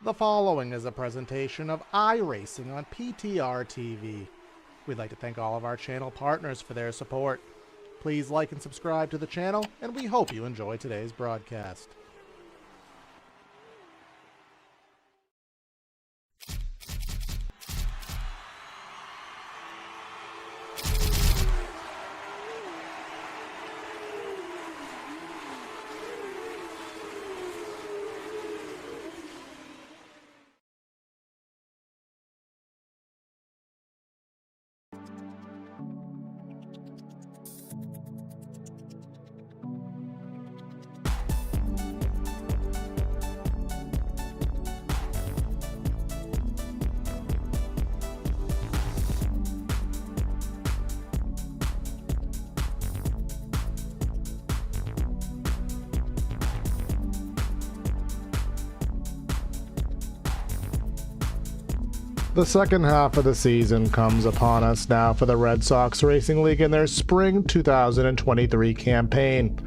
The following is a presentation of iRacing on PTR TV. We'd like to thank all of our channel partners for their support. Please like and subscribe to the channel, and we hope you enjoy today's broadcast. The second half of the season comes upon us now for the Red Sox Racing League in their spring 2023 campaign.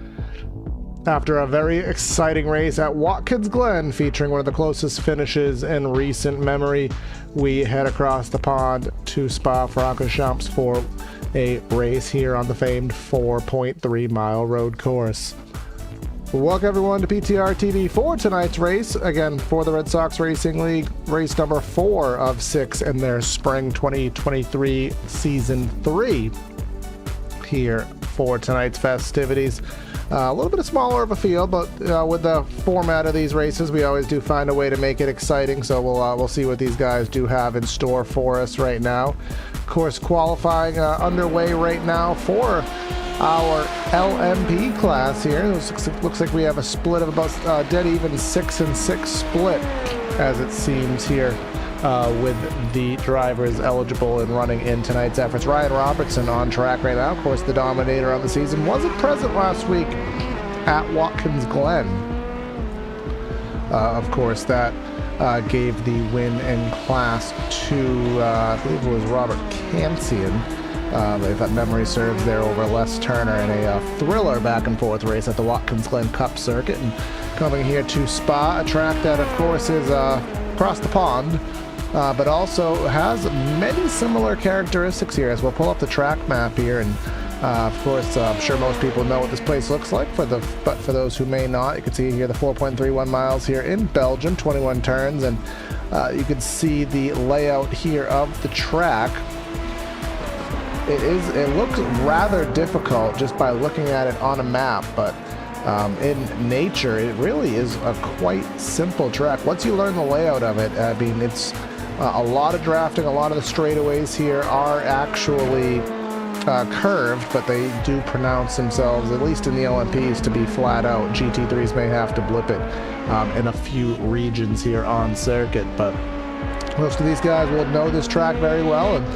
After a very exciting race at Watkins Glen featuring one of the closest finishes in recent memory, we head across the pond to Spa-Francorchamps for a race here on the famed 4.3 mile road course. Welcome everyone to PTR TV for tonight's race, again for the Red Sox Racing League, race number 4 of 6 in their spring 2023 season 3 here for tonight's festivities. A little bit smaller of a field, but with the format of these races, we always do find a way to make it exciting, so we'll see what these guys do have in store for us right now. Of course, qualifying underway right now for our LMP class here. Looks like we have a split of about dead even 6-6 split, as it seems here, with the drivers eligible and running in tonight's efforts. Ryan Robertson on track right now. Of course, the dominator on the season wasn't present last week at Watkins Glen. Of course, that gave the win in class to, I believe it was Robert Kansian. If that memory serves, there over Les Turner in a thriller back and forth race at the Watkins Glen Cup circuit. And coming here to Spa, a track that of course is across the pond, but also has many similar characteristics here, as we'll pull up the track map here. And of course, I'm sure most people know what this place looks like, but for those who may not, you can see here the 4.31 miles here in Belgium, 21 turns, and you can see the layout here of the track. It looks rather difficult just by looking at it on a map, but in nature it really is a quite simple track once you learn the layout of it. I mean, it's a lot of drafting. A lot of the straightaways here are actually curved, but they do pronounce themselves, at least in the LMPs, to be flat out. GT3s may have to blip it in a few regions here on circuit, but most of these guys will know this track very well, and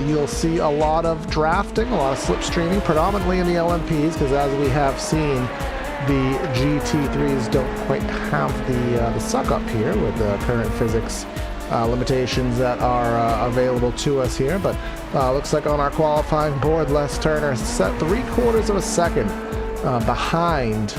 you'll see a lot of drafting, a lot of slipstreaming, predominantly in the LMPs, because as we have seen, the GT3s don't quite have the suck up here with the current physics limitations that are available to us here. But looks like on our qualifying board, Les Turner set 3/4 of a second behind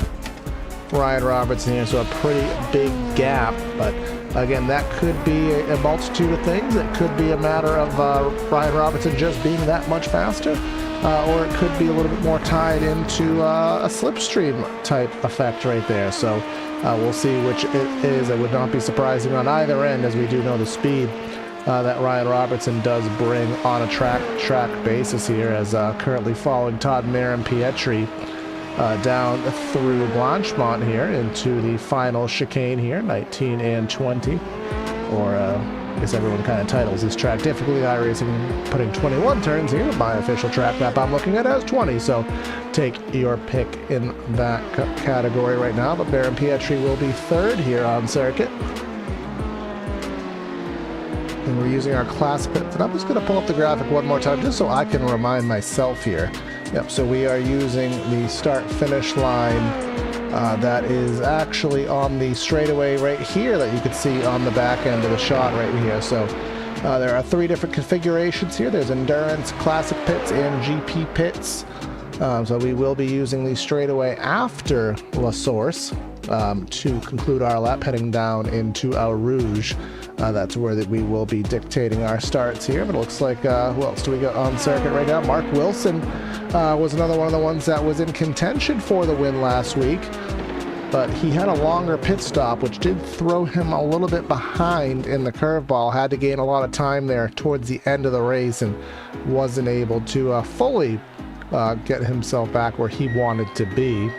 Ryan Robertson here, so a pretty big gap. But again, that could be a multitude of things. It could be a matter of Ryan Robertson just being that much faster, or it could be a little bit more tied into a slipstream type effect right there. So we'll see which it is. It would not be surprising on either end, as we do know the speed that Ryan Robertson does bring on a track basis here, as currently following Todd Marin-Pietri down through Blanchemont here into the final chicane here, 19 and 20, or I guess everyone kind of titles this track difficulty. iRacing putting 21 turns here. My official track map I'm looking at has 20, so take your pick in that category right now. But Marin-Pietri will be third here on circuit. And we're using our class pits, and I'm just going to pull up the graphic one more time just so I can remind myself here. Yep, so we are using the start-finish line that is actually on the straightaway right here that you can see on the back end of the shot right here. So there are 3 different configurations here. There's Endurance, Classic Pits, and GP Pits. So we will be using the straightaway after La Source. to conclude our lap, heading down into our Rouge. That's where we will be dictating our starts here. But it looks like, who else do we got on circuit right now? Mark Wilson was another one of the ones that was in contention for the win last week. But he had a longer pit stop, which did throw him a little bit behind in the curveball. Had to gain a lot of time there towards the end of the race and wasn't able to fully get himself back where he wanted to be. You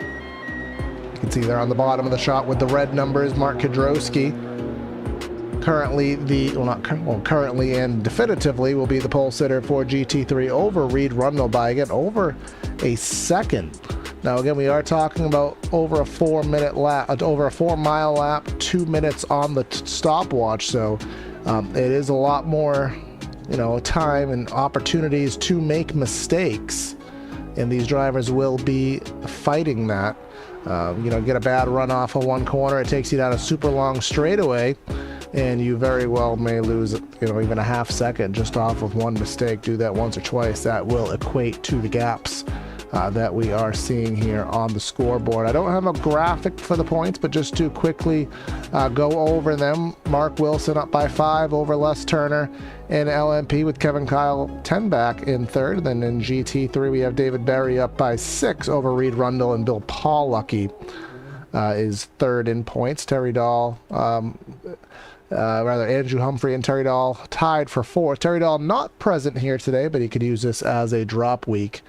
can see there on the bottom of the shot with the red numbers, Mark Kedrowski. Currently currently and definitively will be the pole sitter for GT3 over Reed Rundle by, again, over a second. Now, again, we are talking about over a 4-minute lap, over a 4-mile lap, 2 minutes on the stopwatch. So it is a lot more, time and opportunities to make mistakes. And these drivers will be fighting that. Get a bad run off of one corner, it takes you down a super long straightaway, and you very well may lose, even a half second just off of one mistake. Do that once or twice, that will equate to the gaps that we are seeing here on the scoreboard. I don't have a graphic for the points, but just to quickly go over them. Mark Wilson up by 5 over Les Turner in LMP, with Kevin Kyle 10 back in third. Then in GT3 we have David Berry up by 6 over Reed Rundle, and Bill Pawlucky is third in points. Andrew Humphrey and Terry Dahl tied for 4th. Terry Dahl not present here today, but he could use this as a drop week.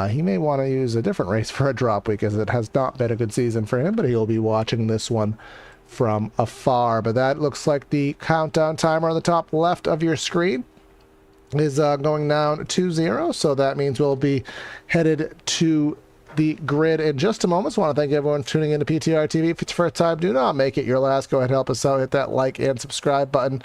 He may want to use a different race for a drop week, as it has not been a good season for him, but he'll be watching this one from afar. But that looks like the countdown timer on the top left of your screen is going down to 0, so that means we'll be headed to the grid in just a moment. So I want to thank everyone tuning into PTR TV. If it's your first time, do not make it your last. Go ahead and help us out. Hit that like and subscribe button.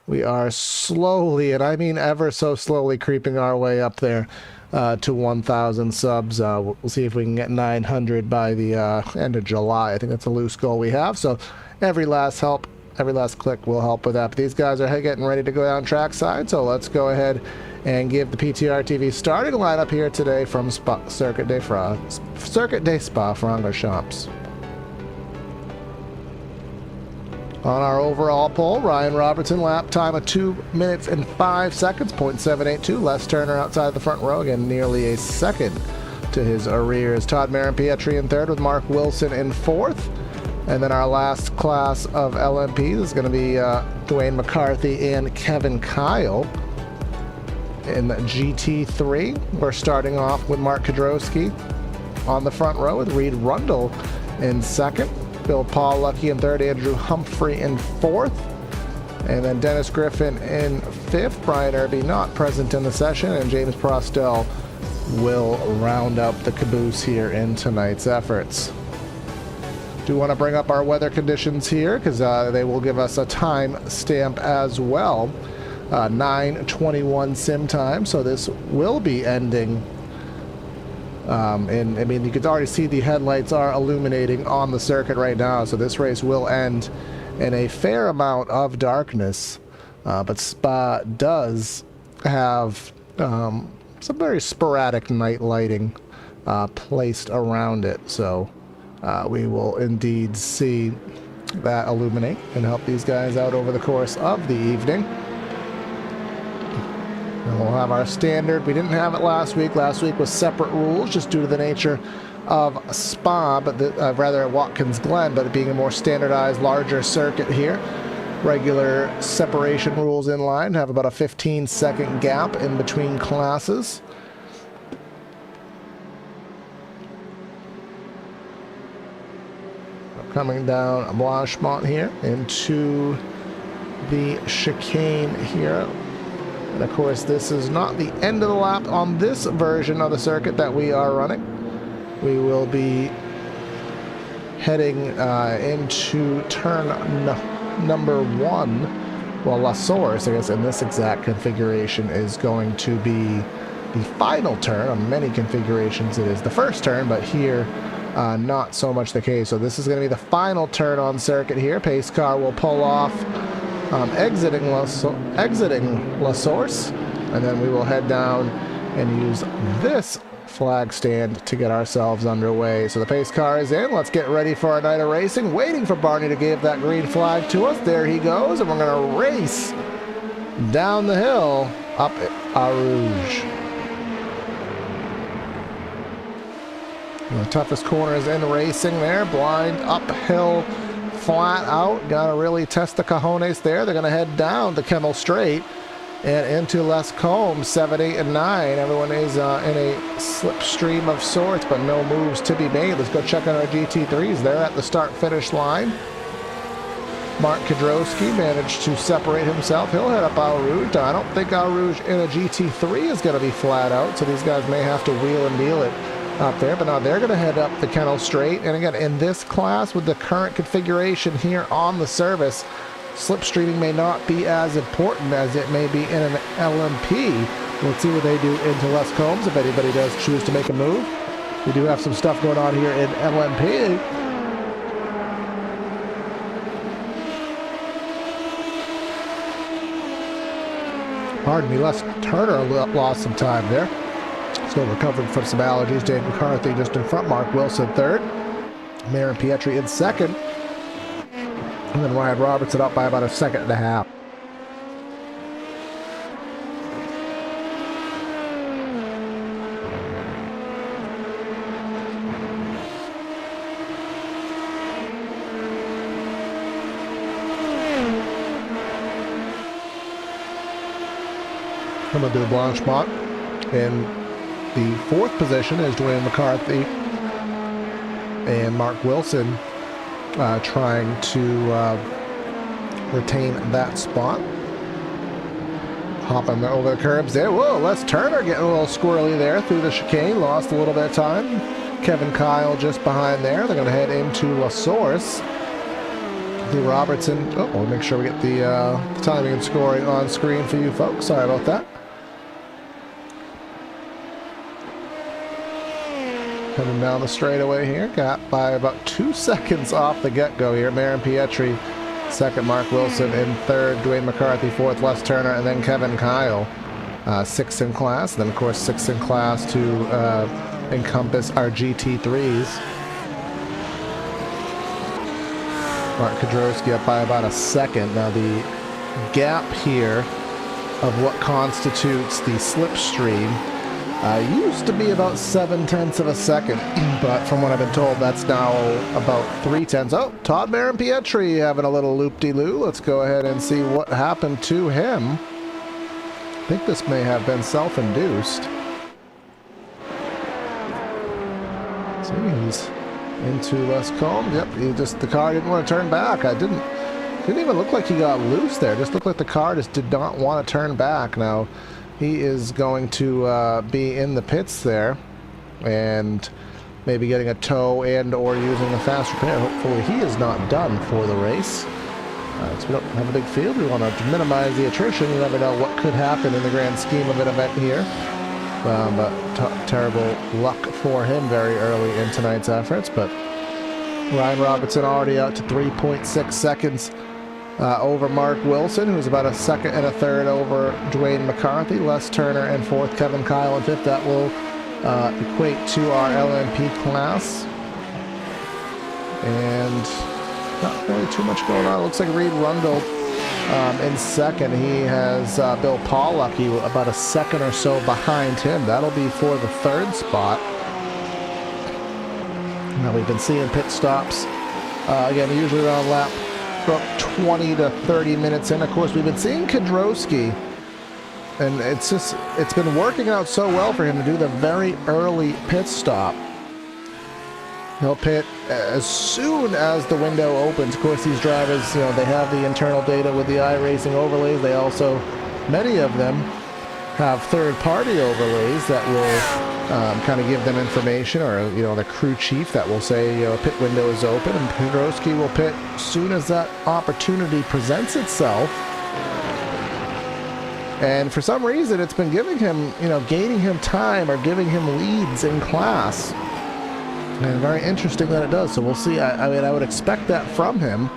We are slowly, and I mean ever so slowly, creeping our way up there to 1,000 subs. We'll see if we can get 900 by the end of July. I think that's a loose goal we have. So every last click will help with that. But these guys are getting ready to go down trackside. So let's go ahead and give the PTR TV starting lineup here today from Circuit des Spa-Francorchamps. On our overall poll, Ryan Robertson, lap time of 2 minutes and 5 seconds, 0.782. Les Turner outside the front row, again, nearly a second to his arrears. Todd Marin-Pietri in third, with Mark Wilson in fourth. And then our last class of LMPs is going to be Dwayne McCarthy and Kevin Kyle. In GT3, we're starting off with Mark Kedrowski on the front row, with Reed Rundle in second. Bill Pawlucky in third, Andrew Humphrey in fourth, and then Dennis Griffin in fifth. Brian Irby not present in the session, and James Prostel will round up the caboose here in tonight's efforts. Do want to bring up our weather conditions here, because they will give us a time stamp as well. 9:21 sim time, so this will be ending. And I mean, you can already see the headlights are illuminating on the circuit right now, so this race will end in a fair amount of darkness. But Spa does have some very sporadic night lighting placed around it, so we will indeed see that illuminate and help these guys out over the course of the evening. And we'll have our standard. We didn't have it last week. Last week was separate rules, just due to the nature of Spa, but rather Watkins Glen, but it being a more standardized, larger circuit here. Regular separation rules in line, have about a 15-second gap in between classes. Coming down Blanchemont here into the chicane here. And of course, this is not the end of the lap on this version of the circuit that we are running. We will be heading into turn number 1. Well, La Source, I guess, in this exact configuration is going to be the final turn. On many configurations, it is the first turn, but here, not so much the case. So this is going to be the final turn on circuit here. Pace car will pull off, exiting La Source, and then we will head down and use this flag stand to get ourselves underway. So the pace car is in. Let's get ready for our night of racing. Waiting for Barney to give that green flag to us. There he goes, and we're going to race down the hill up Eau Rouge. The toughest corners in racing there. Blind, uphill, flat out. Got to really test the cojones there. They're going to head down the Kemmel Straight and into Les Combes, 7, 8, and 9. Everyone is in a slipstream of sorts, but no moves to be made. Let's go check on our GT3s. They're at the start-finish line. Mark Kudrowski managed to separate himself. He'll head up Eau Rouge. I don't think Eau Rouge in a GT3 is going to be flat out, so these guys may have to wheel and deal it up there. But now they're going to head up the Kennel Straight. And again, in this class, with the current configuration here on the service, slipstreaming may not be as important as it may be in an LMP. Let's see what they do into Les Combes if anybody does choose to make a move. We do have some stuff going on here in LMP. Pardon me, Les Turner lost some time there. Still recovering from some allergies. Dave McCarthy just in front. Mark Wilson third. Marin Pietri in second. And then Ryan Robertson up by about a second and a half. I'm going to do Blanchemont. In the fourth position is Dwayne McCarthy and Mark Wilson trying to retain that spot. Hopping over the curbs there. Whoa, Les Turner getting a little squirrely there through the chicane. Lost a little bit of time. Kevin Kyle just behind there. They're going to head into La Source. Lee Robertson. Oh, we'll make sure we get the timing and scoring on screen for you folks. Sorry about that. Coming down the straightaway here, got by about 2 seconds off the get-go here. Marin Pietri, second, Mark Wilson in third, Dwayne McCarthy fourth, Les Turner, and then Kevin Kyle, sixth in class. Then, of course, sixth in class to encompass our GT3s. Mark Kudrowski up by about a second. Now, the gap here of what constitutes the slipstream used to be about 7/10 of a second, but from what I've been told, that's now about 3/10. Oh, Todd Marin Pietri having a little loop-de-loo. Let's go ahead and see what happened to him. I think this may have been self-induced. See, he's into Les Combes. Yep, the car didn't want to turn back. Didn't even look like he got loose there. Just looked like the car just did not want to turn back. Now, he is going to be in the pits there and maybe getting a tow and or using a fast repair. Hopefully he is not done for the race. So we don't have a big field. We want to minimize the attrition. You never know what could happen in the grand scheme of an event here. But terrible luck for him very early in tonight's efforts. But Ryan Robertson already out to 3.6 seconds over Mark Wilson, who's about a second and a third over Dwayne McCarthy. Les Turner in fourth, Kevin Kyle in fifth. That will equate to our LMP class. And not really too much going on. It looks like Reed Rundle in second. He has Bill Pollucky about a second or so behind him. That'll be for the third spot. Now we've been seeing pit stops again, usually around lap about 20 to 30 minutes in. Of course, we've been seeing Kudrowski, and it's been working out so well for him to do the very early pit stop. He'll pit as soon as the window opens. Of course, these drivers, they have the internal data with the iRacing overlays. They also, many of them, have third-party overlays that will kind of give them information, or the crew chief that will say a pit window is open, and Kudrowski will pit as soon as that opportunity presents itself. And for some reason, it's been giving him, gaining him time or giving him leads in class. And very interesting that it does. So we'll see. I mean, I would expect that from him.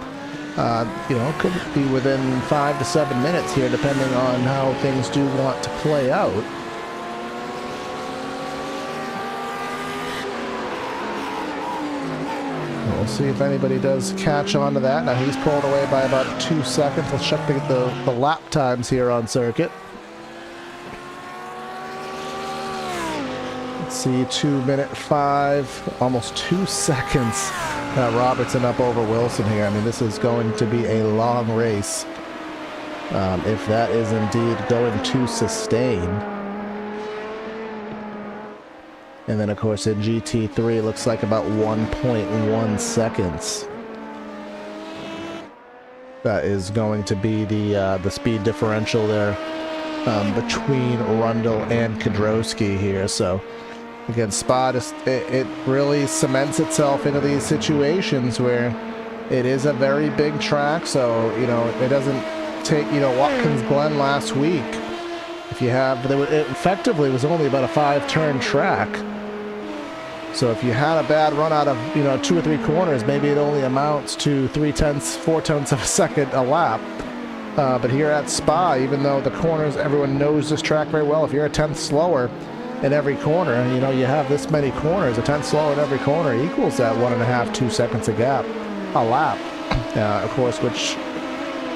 Could be within 5 to 7 minutes here, depending on how things do want to play out. we'll see if anybody does catch on to that. Now he's pulled away by about 2 seconds. Let's check the lap times here on circuit. Let's see, 2:05, almost 2 seconds. Robertson up over Wilson here. I mean, this is going to be a long race. If that is indeed going to sustain. And then, of course, in GT3, it looks like about 1.1 seconds. That is going to be the speed differential there between Rundle and Kedrowski here. So, again, Spa, it really cements itself into these situations where it is a very big track. So, you know, it doesn't take, you know, Watkins Glen last week. If you have, it effectively was only about a 5-turn track. So if you had a bad run out of, you know, 2 or 3 corners, maybe it only amounts to 4/10 of a second a lap. But here at Spa, even though the corners, everyone knows this track very well, if you're a 10th slower in every corner, you know, you have this many corners, a 10th slower in every corner equals that 1.5, 2 seconds a lap. Of course, which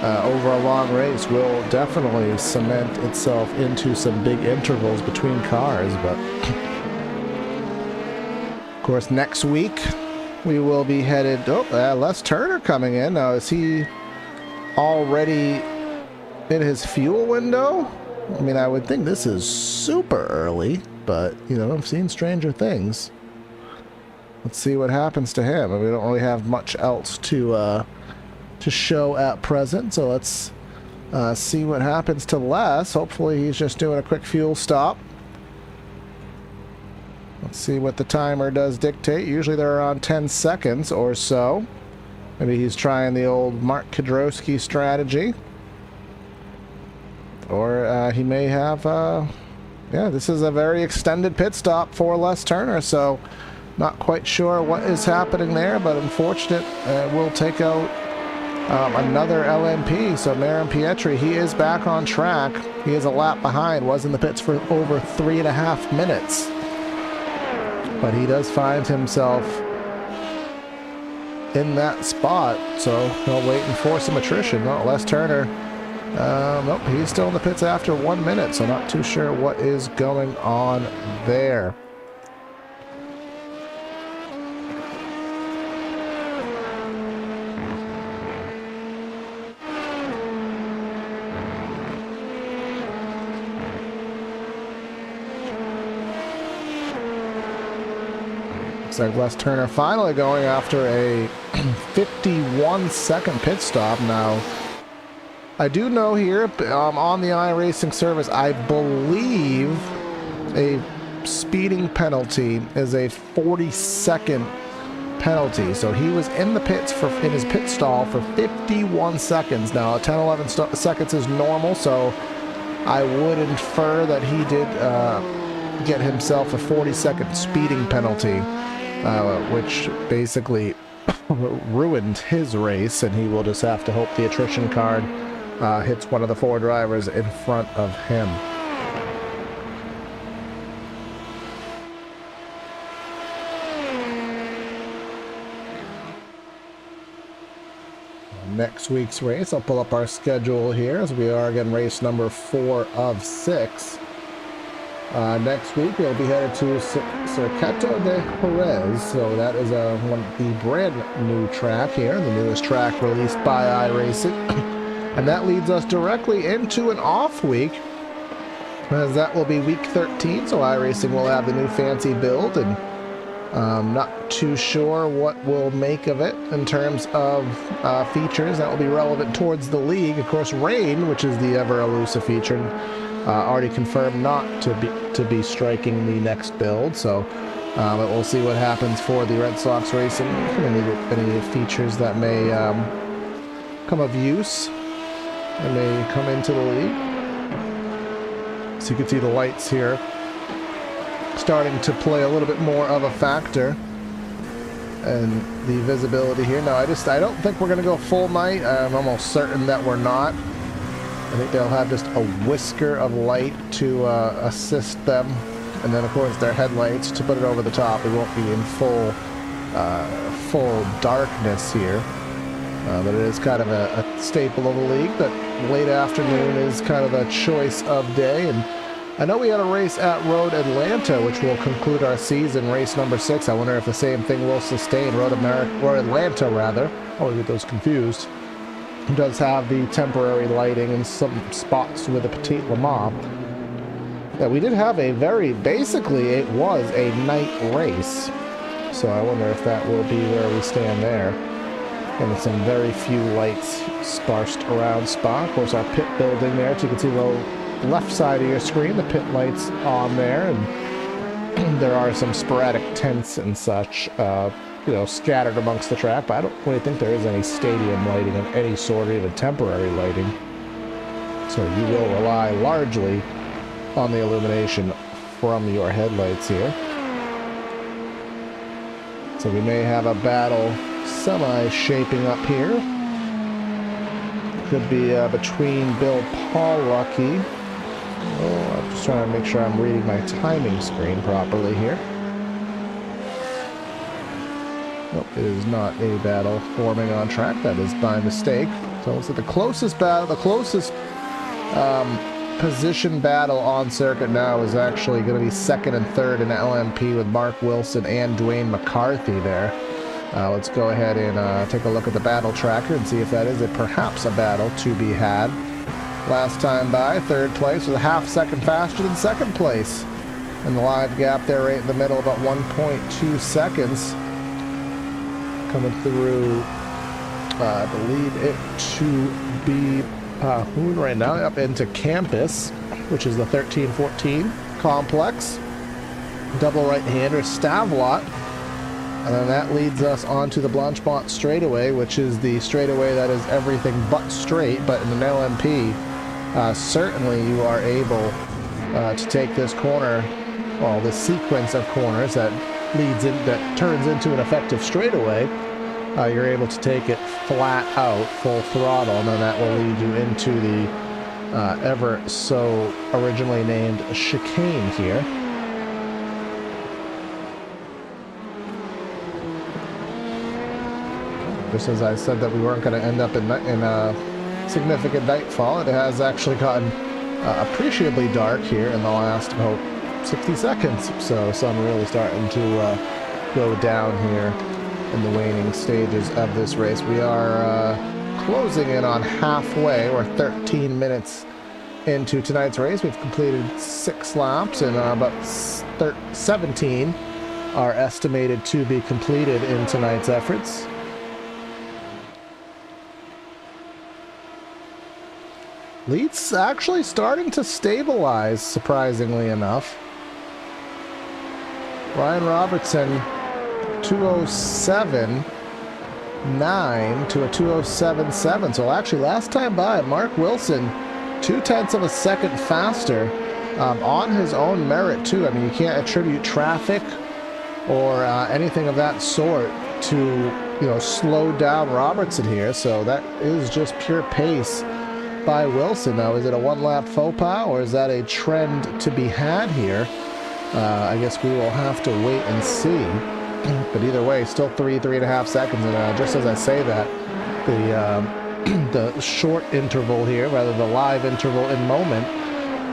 over a long race will definitely cement itself into some big intervals between cars. But of course, next week we will be headed. Les Turner coming in. Now, is he already in his fuel window? I mean, I would think this is super early, but you know, I've seen stranger things. Let's see what happens to him. We don't really have much else to show at present, so let's see what happens to Les. Hopefully, he's just doing a quick fuel stop. Let's see what the timer does dictate. Usually they're around 10 seconds or so. Maybe he's trying the old Mark Kedrowski strategy. Or he may have, yeah, this is a very extended pit stop for Les Turner, so not quite sure what is happening there, but unfortunate, we'll take out another LMP. So Marin Pietri, he is back on track. He is a lap behind, was in the pits for over 3.5 minutes. But he does find himself in that spot, so he'll wait and force some attrition. No, Les Turner, nope, he's still in the pits after 1 minute, so not too sure what is going on there. Like Les Turner finally going after a 51-second pit stop. Now, I do know here on the iRacing service, I believe a speeding penalty is a 40-second penalty. So he was in the pits in his pit stall for 51 seconds. Now, 10-11 seconds is normal, so I would infer that he did get himself a 40-second speeding penalty. Which basically ruined his race, and he will just have to hope the attrition card hits one of the 4 drivers in front of him. Next week's race, I'll pull up our schedule here as we are again race number 4 of 6. Next week we'll be headed to Circuito de Jerez, so that is the brand new track here, the newest track released by iRacing, and that leads us directly into an off week, as that will be week 13. So iRacing will have the new fancy build, and not too sure what we'll make of it in terms of features that will be relevant towards the league. Of course, rain, which is the ever elusive feature, already confirmed not to be striking the next build, so but we'll see what happens for the Red Sox racing. Any features that may come of use and may come into the league. So you can see the lights here starting to play a little bit more of a factor, and the visibility here. Now, I don't think we're going to go full night. I'm almost certain that we're not. I think they'll have just a whisker of light to assist them, and then of course their headlights to put it over the top. It won't be in full full darkness here. But it is kind of a staple of the league that late afternoon is kind of a choice of day. And I know we had a race at Road Atlanta, which will conclude our season, race number 6. I wonder if the same thing will sustain. Road Atlanta, rather. I always get those confused. It does have the temporary lighting in some spots with the Petit Le Mans. Yeah, we did have a basically it was a night race. So I wonder if that will be where we stand there. And with some very few lights sparsed around Spa. Of course, our pit building there, so you can see the left side of your screen, the pit lights on there, and there are some sporadic tents and such, scattered amongst the track, but I don't really think there is any stadium lighting of any sort, or even temporary lighting. So you will rely largely on the illumination from your headlights here. So we may have a battle semi-shaping up here. Could be between Bill Paulucky. Oh, I'm just trying to make sure I'm reading my timing screen properly here. Nope, it is not a battle forming on track. That is by mistake. So it's the closest battle, the closest position battle on circuit now is actually going to be second and third in LMP with Mark Wilson and Dwayne McCarthy there. Let's go ahead and take a look at the battle tracker and see if that is perhaps a battle to be had. Last time by, third place was a half second faster than second place. And the live gap there right in the middle, about 1.2 seconds. Coming through, I believe it to be moving right now up into Campus, which is the 13-14 complex. Double right-hander Stavlot. And then that leads us onto the Blanchemont straightaway, which is the straightaway that is everything but straight. But in an LMP, certainly you are able to take this corner, well, this sequence of corners that turns into an effective straightaway. You're able to take it flat out, full throttle, and then that will lead you into the ever so originally named chicane here. Just as I said that we weren't going to end up in a significant nightfall, it has actually gotten appreciably dark here in the last about 60 seconds. So sun really starting to go down here in the waning stages of this race. We are closing in on halfway. We're 13 minutes into tonight's race. We've completed 6 laps, and about 17 are estimated to be completed in tonight's efforts. Lead's actually starting to stabilize, surprisingly enough. Ryan Robertson, 207.9 to a 207.7. So actually, last time by, Mark Wilson, 0.2 of a second faster on his own merit, too. I mean, you can't attribute traffic or anything of that sort to, slow down Robertson here. So that is just pure pace by Wilson. Now, is it a one-lap faux pas, or is that a trend to be had here? I guess we will have to wait and see. But either way, still 3.5 seconds. And just as I say that, the short interval here, rather the live interval in moment,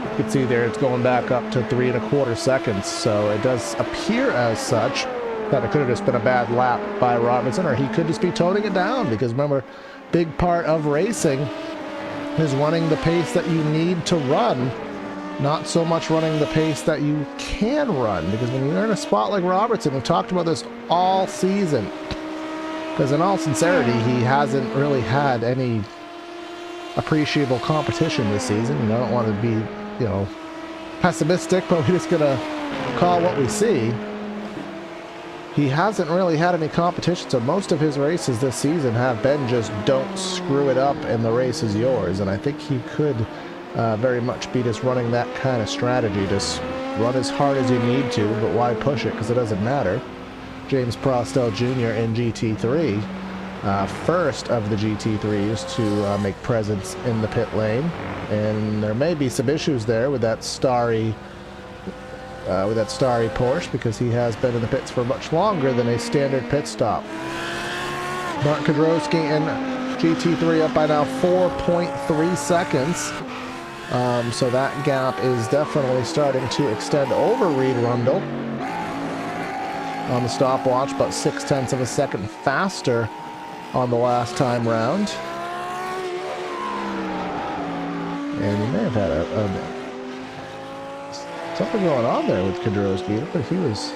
you can see there it's going back up to 3.25 seconds. So it does appear as such that it could have just been a bad lap by Robertson, or he could just be toning it down, because remember, big part of racing is running the pace that you need to run, not so much running the pace that you can run. Because when you're in a spot like Robertson, we've talked about this all season, because in all sincerity, he hasn't really had any appreciable competition this season. And I don't want to be, pessimistic, but we're just gonna call what we see. He hasn't really had any competition, so most of his races this season have been just don't screw it up and the race is yours. And I think he could very much be just running that kind of strategy. Just run as hard as you need to, but why push it, because it doesn't matter. James Prostel Jr. in GT3, first of the GT3s to make presence in the pit lane. And there may be some issues there with that starry with that starry Porsche, because he has been in the pits for much longer than a standard pit stop. Mark Kedrowski in GT3 up by now 4.3 seconds. So that gap is definitely starting to extend over Reed Rundle. On the stopwatch, about 0.6 of a second faster on the last time round. And he may have had something going on there with Kedrowski. Looked like he was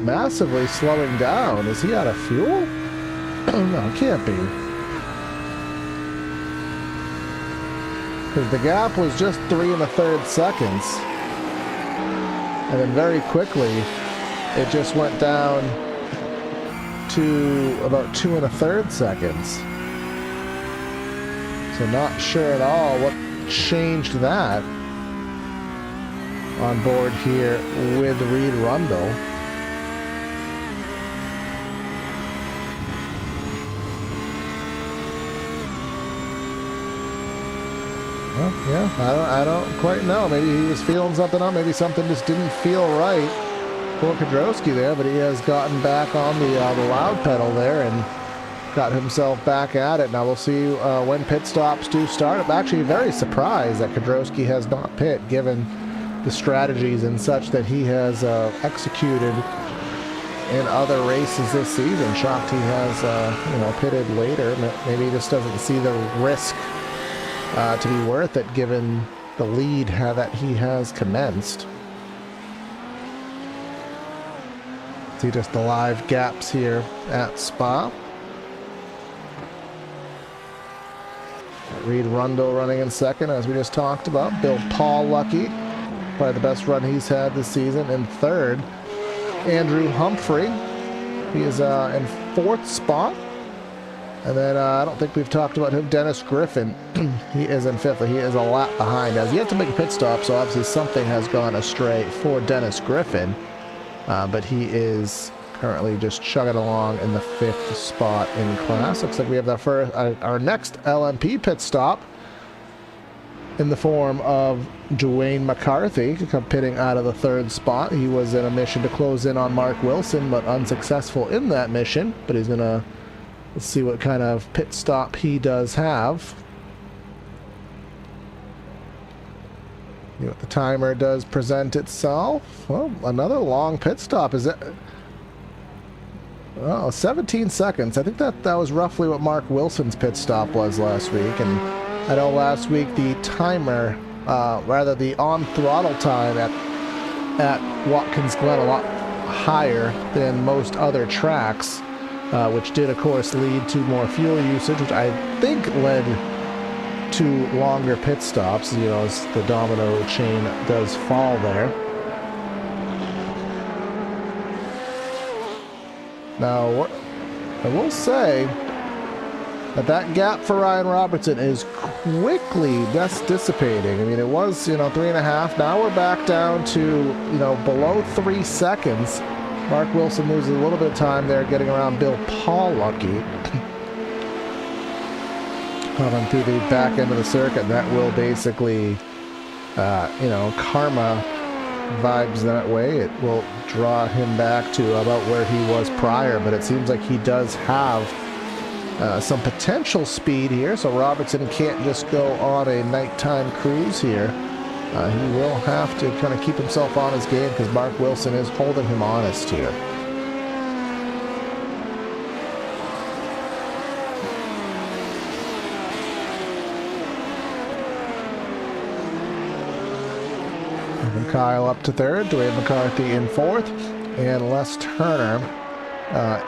massively slowing down. Is he out of fuel? No, it can't be. Because the gap was just 3 1/3 seconds. And then very quickly, it just went down to about 2 1/3 seconds. So not sure at all what changed that on board here with Reed Rundle. Well, yeah, I don't quite know. Maybe he was feeling something up. Maybe something just didn't feel right for Kedrowski there, but he has gotten back on the loud pedal there and got himself back at it. Now we'll see when pit stops do start. I'm actually very surprised that Kedrowski has not pit, given the strategies and such that he has executed in other races this season. Shocked he has pitted later. Maybe he just doesn't see the risk to be worth it, given the lead that he has commenced. See just the live gaps here at Spa. Reed Rundle running in second, as we just talked about. Bill Paul lucky, probably the best run he's had this season. In third, Andrew Humphrey. He is in fourth spot. And then I don't think we've talked about him. Dennis Griffin, he is in fifth. He is a lap behind. Has yet to make a pit stop, so obviously something has gone astray for Dennis Griffin. But he is currently just chugging along in the fifth spot in class. Looks like we have our next LMP pit stop in the form of Dwayne McCarthy pitting out of the third spot. He was in a mission to close in on Mark Wilson, but unsuccessful in that mission. But he's going to... Let's see what kind of pit stop he does have. See what the timer does present itself. Well, another long pit stop. Is that... Oh, 17 seconds. I think that was roughly what Mark Wilson's pit stop was last week. And I know last week the timer, rather the on-throttle time at Watkins Glen, a lot higher than most other tracks. Which did, of course, lead to more fuel usage, which I think led to longer pit stops, as the domino chain does fall there. Now, what I will say that gap for Ryan Robertson is quickly dissipating. I mean, it was, 3.5. Now we're back down to, below 3 seconds. Mark Wilson loses a little bit of time there getting around Bill Paul lucky. Coming through the back end of the circuit, and that will basically, karma vibes that way. It will draw him back to about where he was prior, but it seems like he does have some potential speed here, so Robertson can't just go on a nighttime cruise here. He will have to kind of keep himself on his game, because Mark Wilson is holding him honest here. And Kyle up to third, Dwayne McCarthy in fourth, and Les Turner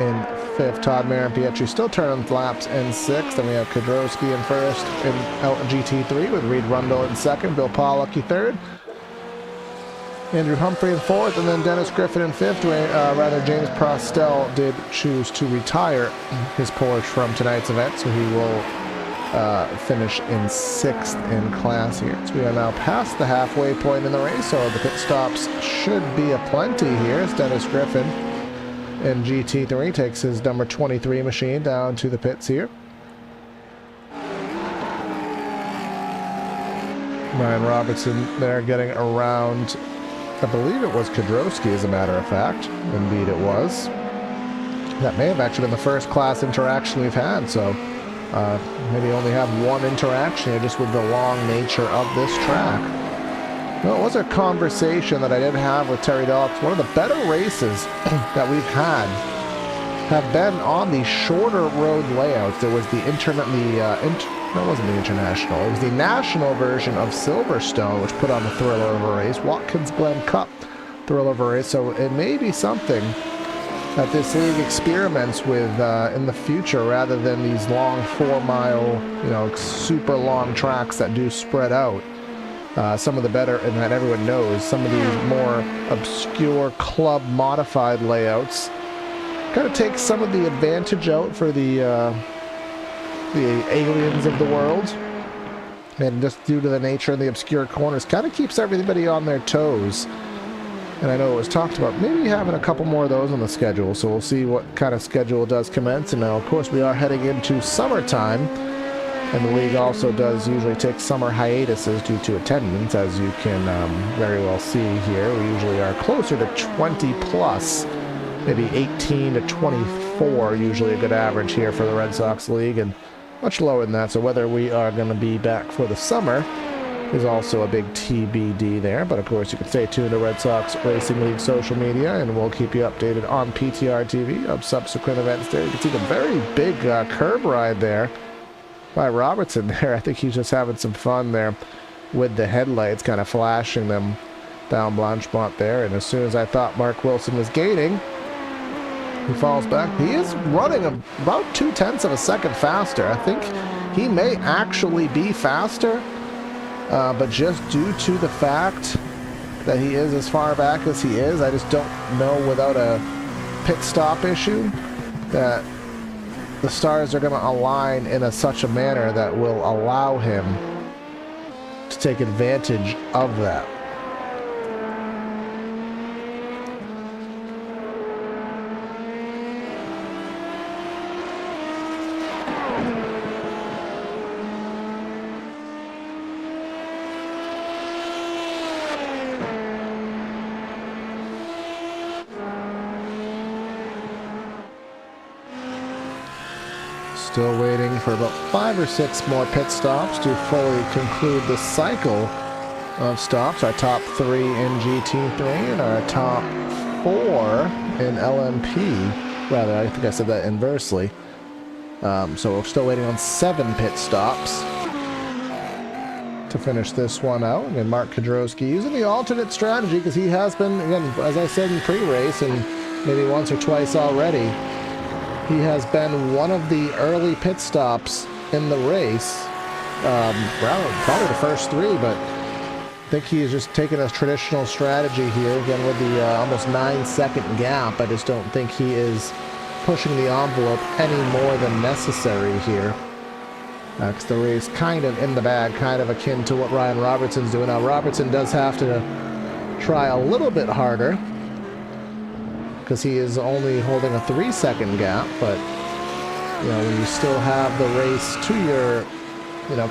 in fifth. Todd Marin Pietri still turning laps in sixth. Then we have Kedrowski in first in GT3 with Reed Rundle in second, Bill Pollocky third, Andrew Humphrey in fourth, and then Dennis Griffin in fifth. James Prostel did choose to retire his Porsche from tonight's event, so he will finish in sixth in class here. So we are now past the halfway point in the race, so the pit stops should be aplenty here as Dennis Griffin in GT3 takes his number 23 machine down to the pits here. Ryan Robertson there getting around, I believe it was Kedrowski, as a matter of fact. Indeed it was. That may have actually been the first class interaction we've had, so maybe only have one interaction here just with the long nature of this track. Well, it was a conversation that I did have with Terry Dawkins. One of the better races that we've had have been on the shorter road layouts. There was the that wasn't the international. It was the national version of Silverstone, which put on the thriller of a race. Watkins Glen Cup thriller of a race. So it may be something that this league experiments with in the future, rather than these long 4-mile, super long tracks that do spread out. Some of the better, and that everyone knows, some of these more obscure club modified layouts kind of take some of the advantage out for the aliens of the world, and just due to the nature of the obscure corners, kind of keeps everybody on their toes. And I know it was talked about maybe having a couple more of those on the schedule, so we'll see what kind of schedule does commence. And now, of course, we are heading into summertime, and the league also does usually take summer hiatuses due to attendance, as you can very well see here. We usually are closer to 20 plus, maybe 18 to 24, usually a good average here for the Red Sox League, and much lower than that. So whether we are going to be back for the summer is also a big TBD there. But of course, you can stay tuned to Red Sox Racing League social media, and we'll keep you updated on PTR TV of subsequent events there. You can see the very big curb ride there by Robertson there. I think he's just having some fun there with the headlights, kind of flashing them down Blanchemont there. And as soon as I thought Mark Wilson was gaining, he falls back. He is running about 0.2 of a second faster. I think he may actually be faster, but just due to the fact that he is as far back as he is, I just don't know, without a pit stop issue, that the stars are going to align in such a manner that will allow him to take advantage of that. Still waiting for about 5 or 6 more pit stops to fully conclude the cycle of stops. Our top 3 in GT3 and our top 4 in LMP. Rather, I think I said that inversely. So we're still waiting on 7 pit stops to finish this one out. And Mark Kedrowski using the alternate strategy, because he has been, again, as I said in pre-race, and maybe once or twice already, he has been one of the early pit stops in the race. Probably the first 3, but I think he is just taking a traditional strategy here, again with the almost 9-second gap. I just don't think he is pushing the envelope any more than necessary here. Because the race kind of in the bag, kind of akin to what Ryan Robertson's doing. Now, Robertson does have to try a little bit harder, because he is only holding a 3-second gap, but when you still have the race to your,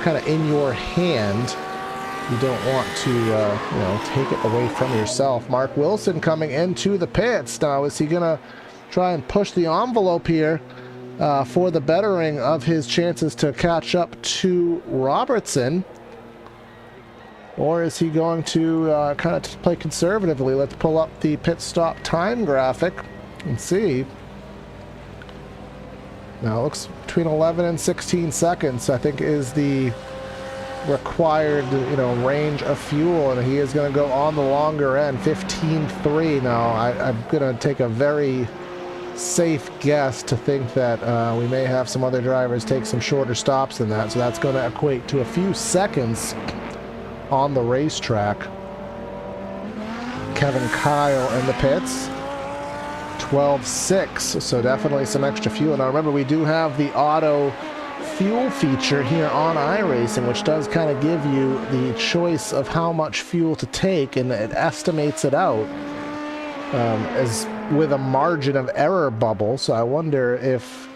kind of in your hand, you don't want to, take it away from yourself. Mark Wilson coming into the pits. Now, is he going to try and push the envelope here for the bettering of his chances to catch up to Robertson? Or is he going to kind of play conservatively? Let's pull up the pit stop time graphic and see. Now it looks between 11 and 16 seconds, I think, is the required, range of fuel, and he is going to go on the longer end, 15.3. Now I'm going to take a very safe guess to think that we may have some other drivers take some shorter stops than that, so that's going to equate to a few seconds on the racetrack. Kevin Kyle in the pits, 12.6, so definitely some extra fuel. Now remember, we do have the auto fuel feature here on iRacing, which does kind of give you the choice of how much fuel to take, and it estimates it out as with a margin of error bubble. So I wonder if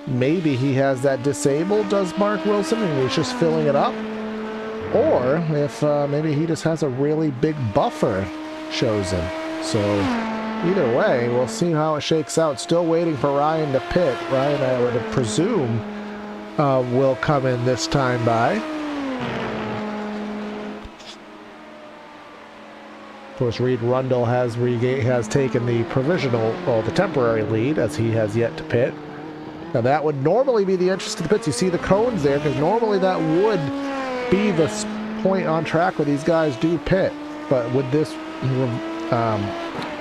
maybe he has that disabled, does Mark Wilson, and he's just filling it up, or if maybe he just has a really big buffer chosen. So either way, we'll see how it shakes out. Still waiting for Ryan to pit. Ryan, I would presume, will come in this time by. Of course, Reed Rundle has taken the provisional, or the temporary lead, as he has yet to pit. Now that would normally be the entrance to the pits. You see the cones there, because normally that would be the point on track where these guys do pit. But with this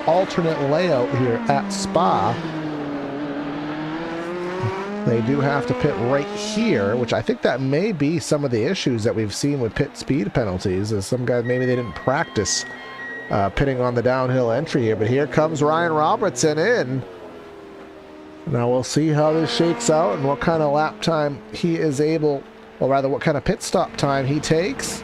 alternate layout here at Spa, they do have to pit right here, which I think that may be some of the issues that we've seen with pit speed penalties, is some guys, maybe they didn't practice pitting on the downhill entry here. But here comes Ryan Robertson in. Now we'll see how this shakes out and what kind of lap time he is able, or rather what kind of pit stop time he takes,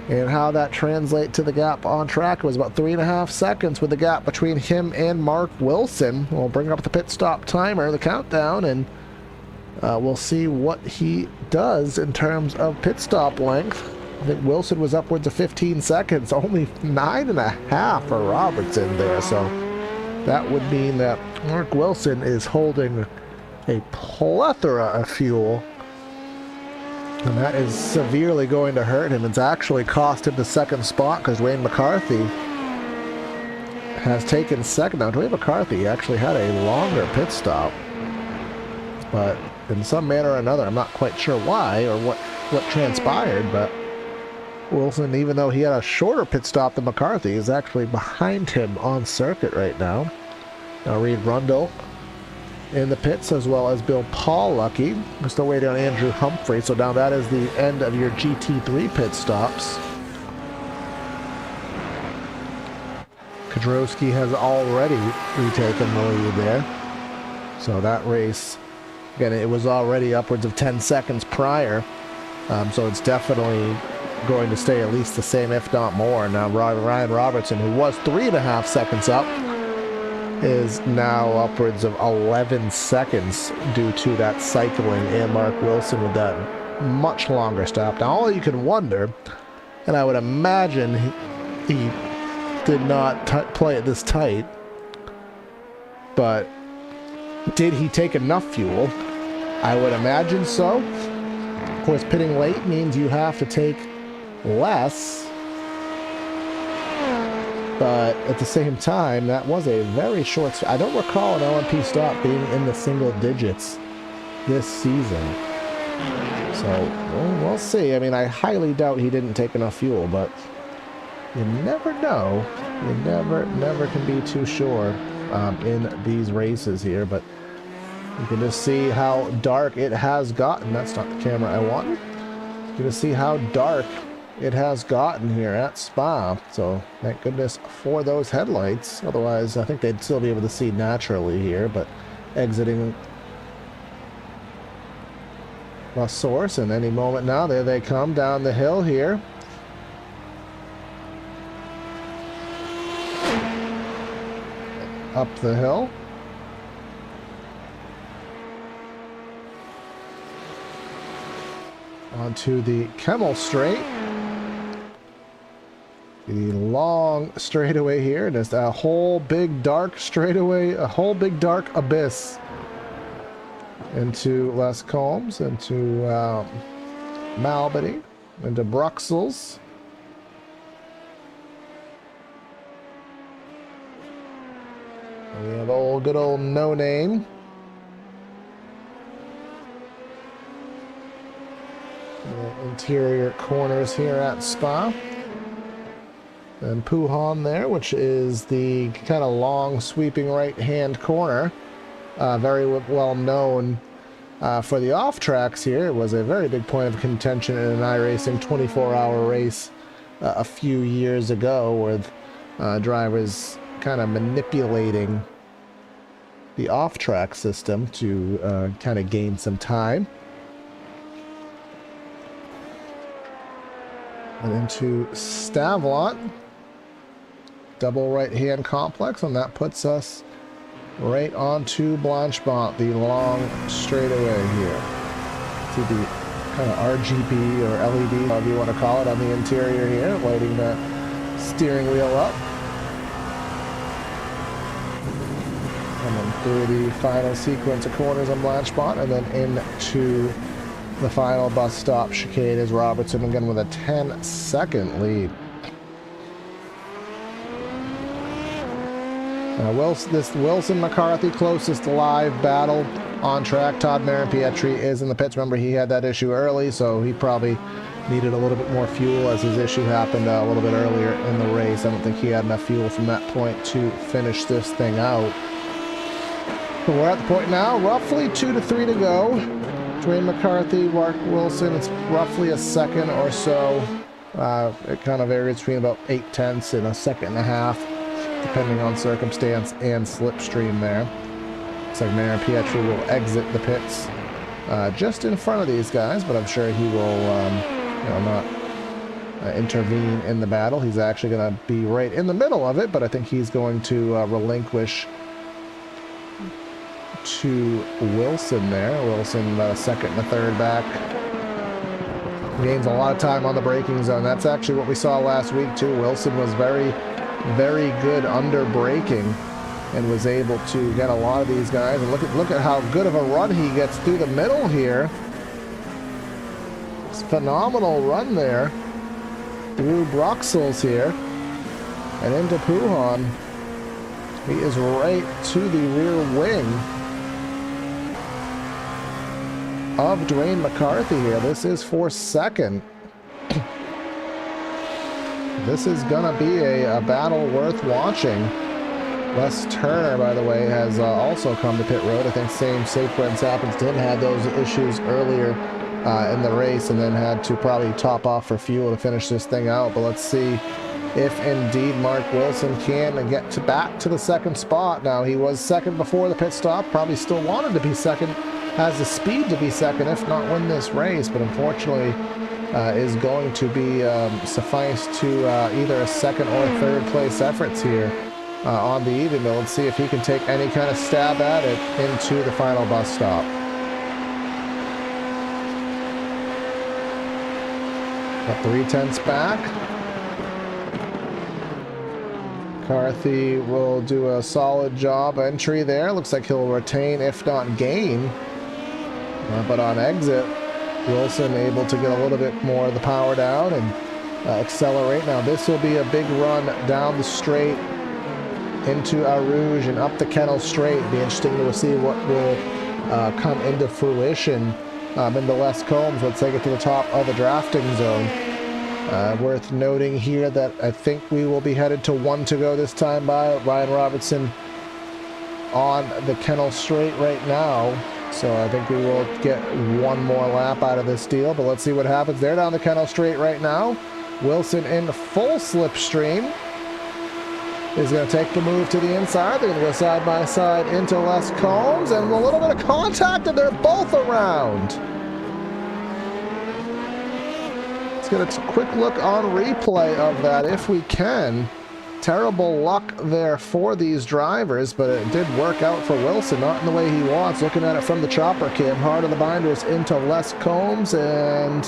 and how that translates to the gap on track. It was about 3.5 seconds with the gap between him and Mark Wilson. We'll bring up the pit stop timer, the countdown, and we'll see what he does in terms of pit stop length. I think Wilson was upwards of 15 seconds, only 9.5 for Robertson there. So that would mean that Mark Wilson is holding a plethora of fuel, and that is severely going to hurt him. It's actually cost him the second spot, because Dwayne McCarthy has taken second. Now, Dwayne McCarthy actually had a longer pit stop, but in some manner or another, I'm not quite sure why or what transpired, but Wilson, even though he had a shorter pit stop than McCarthy, is actually behind him on circuit right now. Now Reed Rundle in the pits, as well as Bill Paulucky. We're still waiting on Andrew Humphrey. So now that is the end of your GT3 pit stops. Kudrowski has already retaken the lead there. So that race, again, it was already upwards of 10 seconds prior. So it's definitely going to stay at least the same, if not more. Now Ryan Robertson, who was 3.5 seconds up, is now upwards of 11 seconds due to that cycling, and Mark Wilson with that much longer stop. Now all you can wonder, and I would imagine he did not play it this tight, but did he take enough fuel? I would imagine so. Of course, pitting late means you have to take less, but at the same time, that was a very short. I don't recall an LMP stop being in the single digits this season, so we'll see. I mean, I highly doubt he didn't take enough fuel, but you never know. You never can be too sure in these races here. But you can just see how dark it has gotten. That's not the camera I wanted. You can just see how dark it has gotten here at Spa. So thank goodness for those headlights. Otherwise, I think they'd still be able to see naturally here. But exiting La Source, and any moment now, there they come down the hill here. Up the hill. Onto the Kemmel Straight. The long straightaway here, just a whole big dark straightaway, a whole big dark abyss into Les Combs, into Malbany, into Bruxelles. We have good old No Name. The interior corners here at Spa. And Puhan there, which is the kind of long sweeping right-hand corner. Very well known for the off-tracks here. It was a very big point of contention in an iRacing 24-hour race a few years ago, with drivers kind of manipulating the off-track system to kind of gain some time. And into Stavlont. Double right-hand complex, and that puts us right onto Blanchemont, the long straightaway here. To the kind of RGB or LED, however you want to call it, on the interior here, lighting the steering wheel up. And then through the final sequence of corners on Blanchmont, and then into the final bus stop chicane is Robertson, again with a 10-second lead. This Wilson-McCarthy closest live battle on track. Todd Marin-Pietri is in the pits. Remember, he had that issue early, so he probably needed a little bit more fuel as his issue happened a little bit earlier in the race. I don't think he had enough fuel from that point to finish this thing out. But we're at the point now, roughly 2 to 3 to go. Dwayne McCarthy, Mark Wilson, it's roughly a second or so. It kind of varies between about 8/10 and a second and a half, depending on circumstance and slipstream there. Looks like Marin-Pietri will exit the pits just in front of these guys, but I'm sure he will not intervene in the battle. He's actually going to be right in the middle of it, but I think he's going to relinquish to Wilson there. Wilson about a second and a third back. Gains a lot of time on the braking zone. That's actually what we saw last week too. Wilson was very, very good under braking and was able to get a lot of these guys. And look at how good of a run he gets through the middle here. It's a phenomenal run there through Bruxelles here and into Puhan. He is right to the rear wing of Dwayne McCarthy here. This is for second. This is gonna be a battle worth watching. Les Turner, by the way, has also come to pit road. I think same sequence happens to him. Had those issues earlier in the race and then had to probably top off for fuel to finish this thing out. But let's see if indeed Mark Wilson can get back to the second spot. Now, he was second before the pit stop, probably still wanted to be second, has the speed to be second, if not win this race, but unfortunately is going to be suffice to either a second or third place efforts here on the even. But let's see if he can take any kind of stab at it into the final bus stop. Got 3/10 back. McCarthy will do a solid job entry there. Looks like he'll retain, if not gain. But on exit, Wilson able to get a little bit more of the power down and accelerate. Now this will be a big run down the straight into Eau Rouge and up the Kennel Straight. Be interesting to see what will come into fruition into Les Combs once they get to the top of the drafting zone. Worth noting here that I think we will be headed to 1 to go this time by Ryan Robertson on the Kennel Straight right now. So I think we will get one more lap out of this deal, but let's see what happens. They're down the Kennel Straight right now. Wilson in full slipstream is going to take the move to the inside. They're going to go side by side into Les Combs, and a little bit of contact, and they're both around. Let's get a quick look on replay of that if we can. Terrible luck there for these drivers, but it did work out for Wilson, not in the way he wants. Looking at it from the chopper cam, hard on the binders into Les Combs, and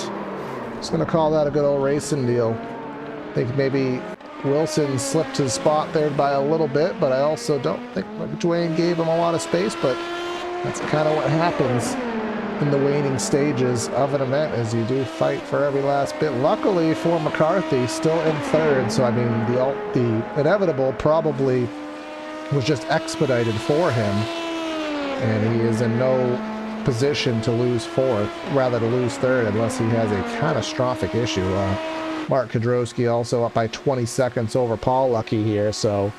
just going to call that a good old racing deal. I think maybe Wilson slipped his spot there by a little bit, but I also don't think Dwayne gave him a lot of space, but that's kind of what happens in the waning stages of an event, as you do fight for every last bit. Luckily for McCarthy, still in third, so I mean the inevitable probably was just expedited for him, and he is in no position to lose fourth, rather to lose third, unless he has a catastrophic issue. Mark Kudrowski also up by 20 seconds over Paul Lucky here, so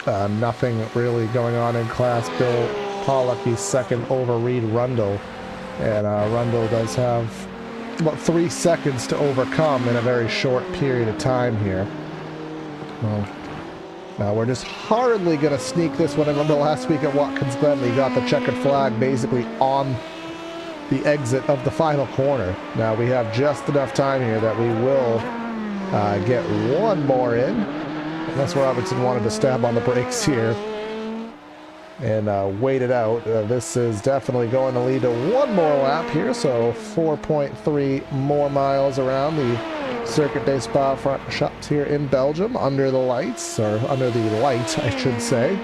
nothing really going on in Class Bill. Paul Lucky's second over Reed Rundle, and Rundle does have about 3 seconds to overcome in a very short period of time here. Well, now we're just hardly going to sneak this one. I remember last week at Watkins Glen, we got the checkered flag basically on the exit of the final corner. Now we have just enough time here that we will get one more in, unless Robertson wanted to stab on the brakes here. and wait it out. This is definitely going to lead to one more lap here, so 4.3 more miles around the Circuit des Spa front shops here in Belgium under the lights, or under the light, I should say.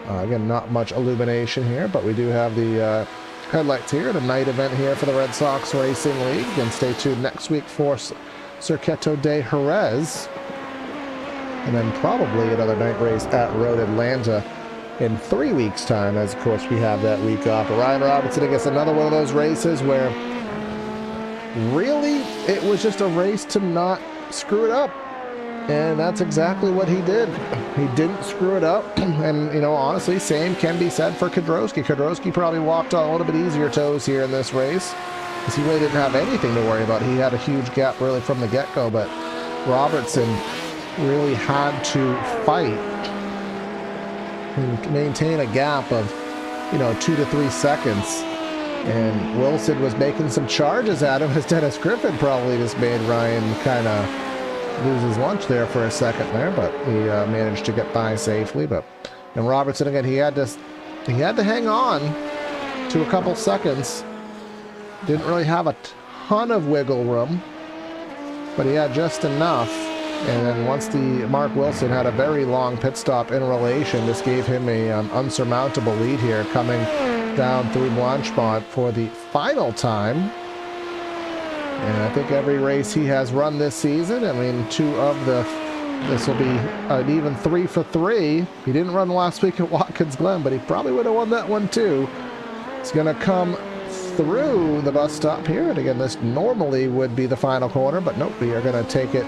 Again, not much illumination here, but we do have the headlights here at a night event here for the Red Sox Racing League. And stay tuned next week for Circuito de Jerez, and then probably another night race at Road Atlanta in 3 weeks' time, as of course we have that week off. But Ryan Robertson against another one of those races where really it was just a race to not screw it up, and that's exactly what he did. He didn't screw it up, and you know, honestly, same can be said for Kedrowski. Kedrowski probably walked on a little bit easier toes here in this race, because he really didn't have anything to worry about. He had a huge gap really from the get-go, but Robertson really had to fight and maintain a gap of, you know, 2 to 3 seconds. And Wilson was making some charges at him, as Dennis Griffin probably just made Ryan kind of lose his lunch there for a second there, but he managed to get by safely. And Robertson, again, he had to hang on to a couple seconds. Didn't really have a ton of wiggle room, but he had just enough. And then once Mark Wilson had a very long pit stop in relation, this gave him an unsurmountable lead here, coming down through Blanchemont for the final time. And I think every race he has run this season, I mean, this will be an even 3 for 3. He didn't run last week at Watkins Glen, but he probably would have won that one too. It's going to come through the bus stop here. And again, this normally would be the final corner, but nope, we are going to take it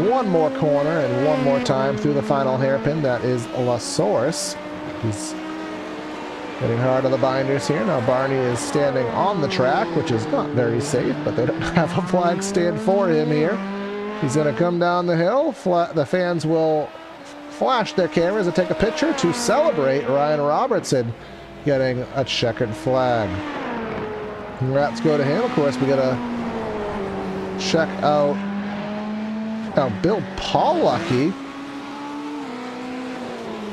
one more corner and one more time through the final hairpin. That is La Source. He's getting hard on the binders here. Now Barney is standing on the track, which is not very safe, but they don't have a flag stand for him here. He's going to come down the hill. The fans will flash their cameras and take a picture to celebrate Ryan Robertson getting a checkered flag. Congrats go to him. Of course, we got to check out now Bill Paulucky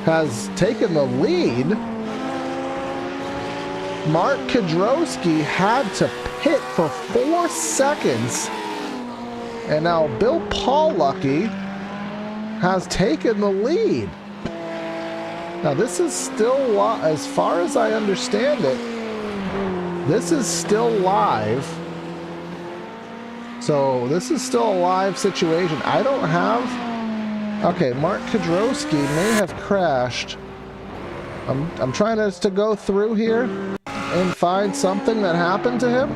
has taken the lead. Mark Kedrowski had to pit for 4 seconds, and now Bill Paulucky has taken the lead. Now this is still, as far as I understand it, this is still live. So this is still a live situation. I don't have... Okay, Mark Kedrowski may have crashed. I'm trying to go through here and find something that happened to him.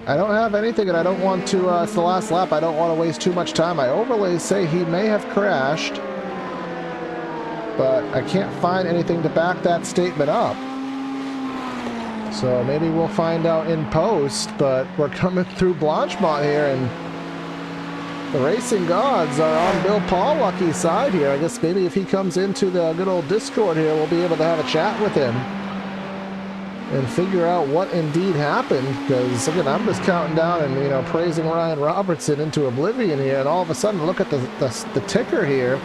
I don't have anything, and I don't want to... it's the last lap. I don't want to waste too much time. My overlays say he may have crashed, but I can't find anything to back that statement up. So maybe we'll find out in post, but we're coming through Blanchemont here, and the racing gods are on Bill Paulucky's side here. I guess maybe if he comes into the good old Discord here, we'll be able to have a chat with him and figure out what indeed happened, because again, I'm just counting down and, you know, praising Ryan Robertson into oblivion here, and all of a sudden look at the ticker here.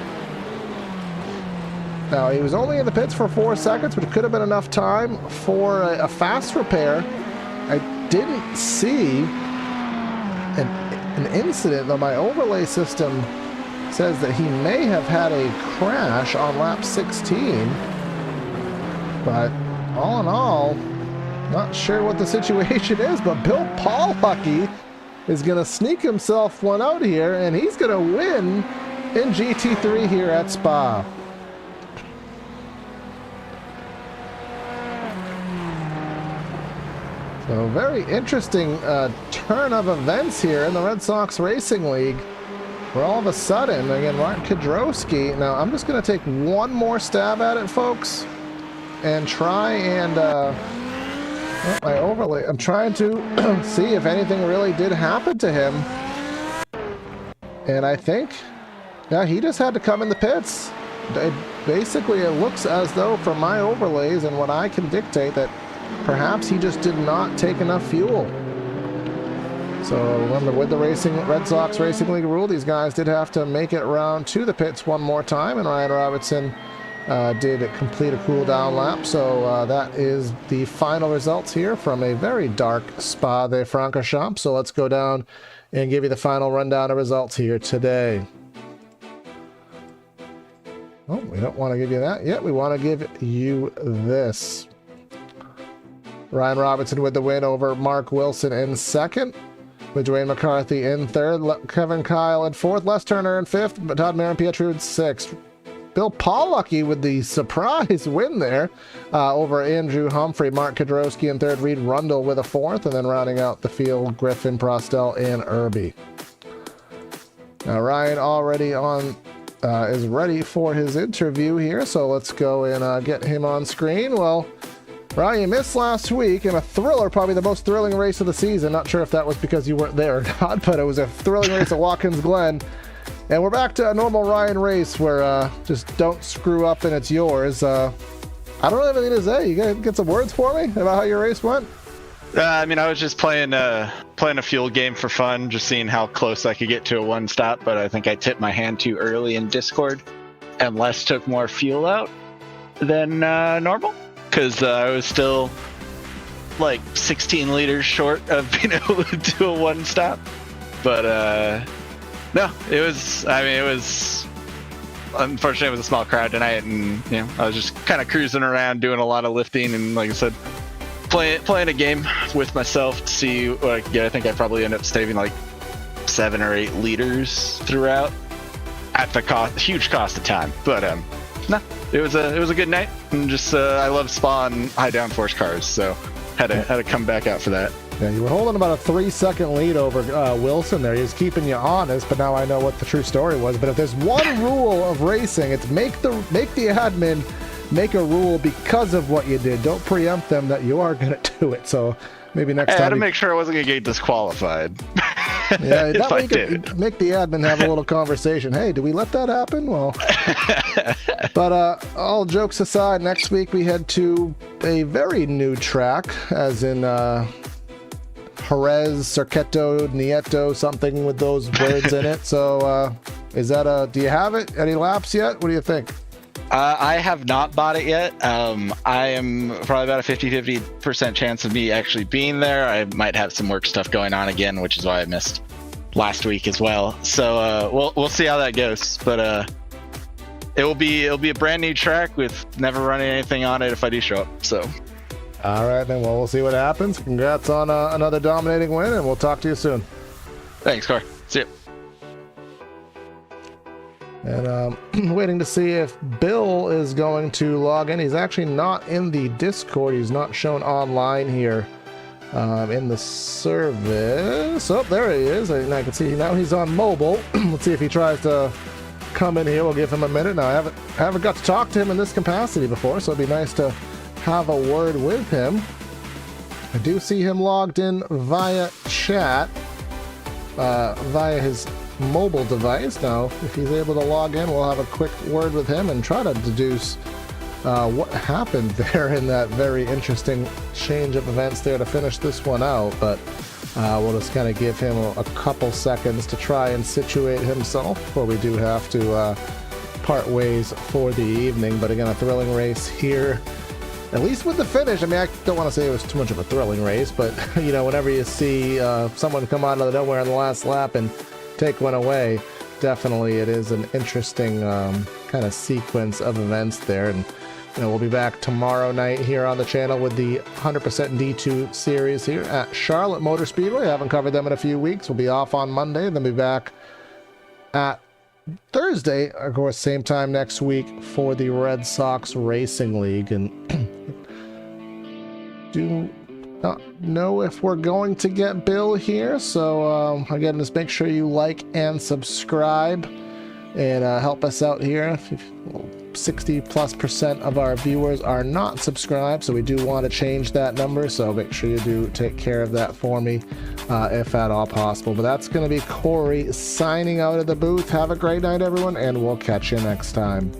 Now, he was only in the pits for 4 seconds, which could have been enough time for a fast repair. I didn't see an incident, though my overlay system says that he may have had a crash on lap 16. But all in all, not sure what the situation is, but Bill Paulucky is going to sneak himself one out here, and he's going to win in GT3 here at Spa. So very interesting turn of events here in the Red Sox Racing League, where all of a sudden, again, Mark Kedrowski. Now, I'm just going to take one more stab at it, folks, and try and my overlay. I'm trying to see if anything really did happen to him. And I think, yeah, he just had to come in the pits. Basically, it looks as though from my overlays and what I can dictate that perhaps he just did not take enough fuel. So remember, with the Red Sox Racing League rule, these guys did have to make it around to the pits one more time, and Ryan Robertson did complete a cool down lap. So that is the final results here from a very dark Spa de Francorchamps. So let's go down and give you the final rundown of results here today. Oh, we don't want to give you that yet. We want to give you this. Ryan Robertson with the win over Mark Wilson in second, with Dwayne McCarthy in third, Kevin Kyle in fourth, Les Turner in fifth, Todd Marin-Pietru in sixth. Bill Pollucky with the surprise win there over Andrew Humphrey, Mark Kadrowski in third, Reed Rundle with a fourth, and then rounding out the field, Griffin, Prostel, and Irby. Now Ryan already on is ready for his interview here, so let's go and get him on screen. Well, Ryan, you missed last week in a thriller, probably the most thrilling race of the season. Not sure if that was because you weren't there or not, but it was a thrilling race at Watkins Glen. And we're back to a normal Ryan race where just don't screw up and it's yours. I don't really have anything to say. You guys get some words for me about how your race went? I mean, I was just playing a fuel game for fun, just seeing how close I could get to a one stop, but I think I tipped my hand too early in Discord, and Les took more fuel out than normal, because I was still like 16 liters short of being able to do a one stop. But no, it was unfortunately it was a small crowd tonight, and I was just kind of cruising around doing a lot of lifting, and like I said, playing a game with myself to see what I could get. I think I probably ended up saving like 7 or 8 liters throughout, at the huge cost of time. But no, it was a good night, and just I love Spa and high downforce cars, so had to come back out for that. Yeah, you were holding about a 3-second lead over Wilson there. He was keeping you honest, but now I know what the true story was. But if there's one rule of racing, it's make the admin make a rule because of what you did. Don't preempt them that you are going to do it. So maybe next time. I had to make sure I wasn't going to get disqualified. Yeah, that way you could make the admin have a little conversation. Hey, do we let that happen? Well, but all jokes aside, next week we head to a very new track, as in Jerez, Circuito, Nieto, something with those words in it. So is that do you have it? Any laps yet? What do you think? I have not bought it yet. I am probably about a 50-50% chance of me actually being there. I might have some work stuff going on again, which is why I missed last week as well. So we'll see how that goes. But it'll be a brand new track with never running anything on it if I do show up. So. All right, then. Well, we'll see what happens. Congrats on another dominating win, and we'll talk to you soon. Thanks, Car. See you. And waiting to see if Bill is going to log in. He's actually not in the Discord. He's not shown online here in the service. Oh, there he is. I can see now he's on mobile. Let's see if he tries to come in here. We'll give him a minute. Now, I haven't got to talk to him in this capacity before, so it'd be nice to have a word with him. I do see him logged in via chat, via his mobile device. Now, if he's able to log in, we'll have a quick word with him and try to deduce what happened there in that very interesting change of events there to finish this one out. But we'll just kind of give him a couple seconds to try and situate himself before we do have to part ways for the evening. But again, a thrilling race here, at least with the finish. I mean, I don't want to say it was too much of a thrilling race, but whenever you see someone come out of nowhere in the last lap and take one away, definitely it is an interesting kind of sequence of events there. And we'll be back tomorrow night here on the channel with the 100% D2 series here at Charlotte Motor Speedway. I haven't covered them in a few weeks. We'll be off on Monday, then be back at Thursday, of course, same time next week for the Red Sox Racing League. And do not know if we're going to get Bill here, so again, just make sure you like and subscribe and help us out here. 60+% of our viewers are not subscribed, so we do want to change that number, so make sure you do take care of that for me if at all possible. But that's going to be Corey signing out of the booth. Have a great night, everyone, and we'll catch you next time.